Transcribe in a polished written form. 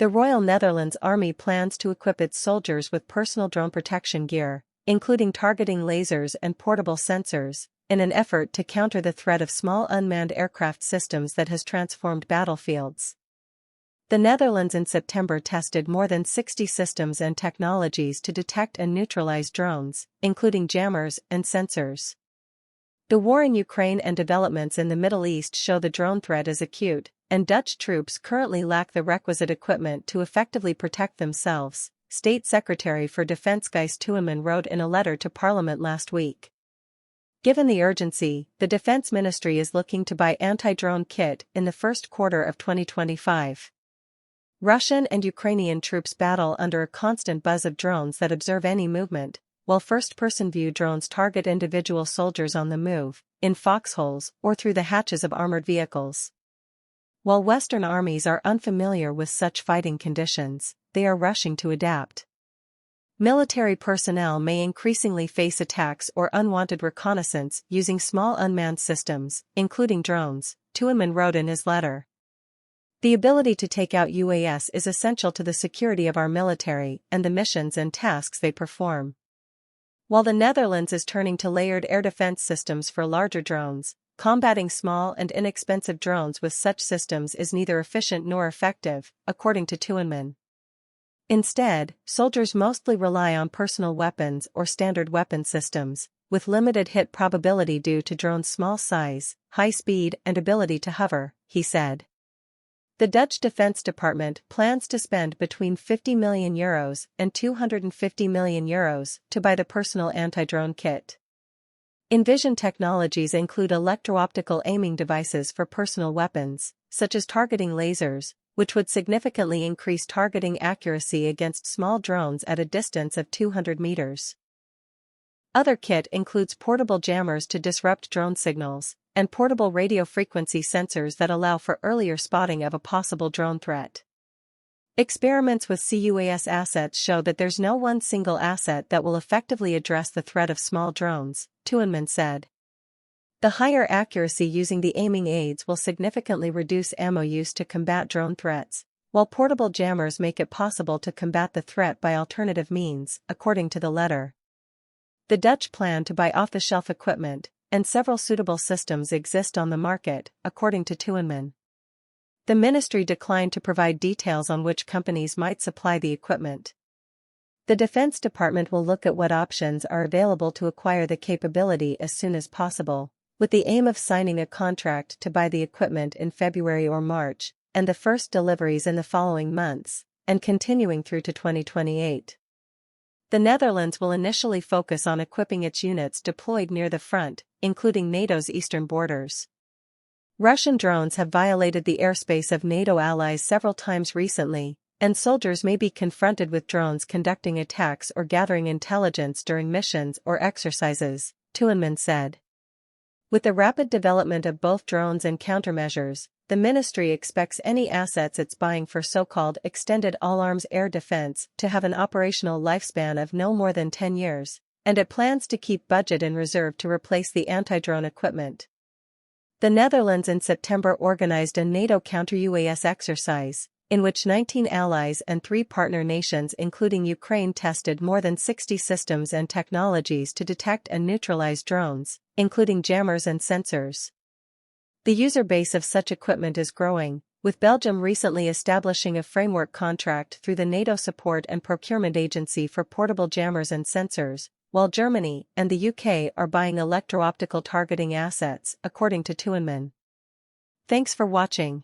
The Royal Netherlands Army plans to equip its soldiers with personal drone protection gear, including targeting lasers and portable sensors, in an effort to counter the threat of small unmanned aircraft systems that has transformed battlefields. The Netherlands in September tested more than 60 systems and technologies to detect and neutralize drones, including jammers and sensors. The war in Ukraine and developments in the Middle East show the drone threat is acute, and Dutch troops currently lack the requisite equipment to effectively protect themselves, State Secretary for Defense Gijs Tuinman wrote in a letter to Parliament last week. Given the urgency, the Defense Ministry is looking to buy anti-drone kit in the first quarter of 2025. Russian and Ukrainian troops battle under a constant buzz of drones that observe any movement, while first-person view drones target individual soldiers on the move, in foxholes or through the hatches of armored vehicles. While Western armies are unfamiliar with such fighting conditions, they are rushing to adapt. Military personnel may increasingly face attacks or unwanted reconnaissance using small unmanned systems, including drones, Tuinman wrote in his letter. The ability to take out UAS is essential to the security of our military and the missions and tasks they perform. While the Netherlands is turning to layered air defense systems for larger drones, combating small and inexpensive drones with such systems is neither efficient nor effective, according to Tuinman. Instead, soldiers mostly rely on personal weapons or standard weapon systems, with limited hit probability due to drones' small size, high speed and ability to hover, he said. The Dutch Defense Department plans to spend between €50 million and €250 million to buy the personal anti-drone kit. Envision technologies include electro-optical aiming devices for personal weapons, such as targeting lasers, which would significantly increase targeting accuracy against small drones at a distance of 200 meters. Other kit includes portable jammers to disrupt drone signals, and portable radio frequency sensors that allow for earlier spotting of a possible drone threat. Experiments with CUAS assets show that there's no one single asset that will effectively address the threat of small drones, Tuinman said. The higher accuracy using the aiming aids will significantly reduce ammo use to combat drone threats, while portable jammers make it possible to combat the threat by alternative means, according to the letter. The Dutch plan to buy off-the-shelf equipment, and several suitable systems exist on the market, according to Tuinman. The ministry declined to provide details on which companies might supply the equipment. The Defense Department will look at what options are available to acquire the capability as soon as possible, with the aim of signing a contract to buy the equipment in February or March, and the first deliveries in the following months, and continuing through to 2028. The Netherlands will initially focus on equipping its units deployed near the front, including NATO's eastern borders. Russian drones have violated the airspace of NATO allies several times recently, and soldiers may be confronted with drones conducting attacks or gathering intelligence during missions or exercises, Tuinman said. With the rapid development of both drones and countermeasures, the ministry expects any assets it's buying for so-called extended all-arms air defense to have an operational lifespan of no more than 10 years, and it plans to keep budget in reserve to replace the anti-drone equipment. The Netherlands in September organized a NATO counter-UAS exercise, in which 19 allies and 3 partner nations including Ukraine tested more than 60 systems and technologies to detect and neutralize drones, including jammers and sensors. The user base of such equipment is growing, with Belgium recently establishing a framework contract through the NATO Support and Procurement Agency for portable jammers and sensors, while Germany and the UK are buying electro-optical targeting assets, according to Tuinman. Thanks for watching.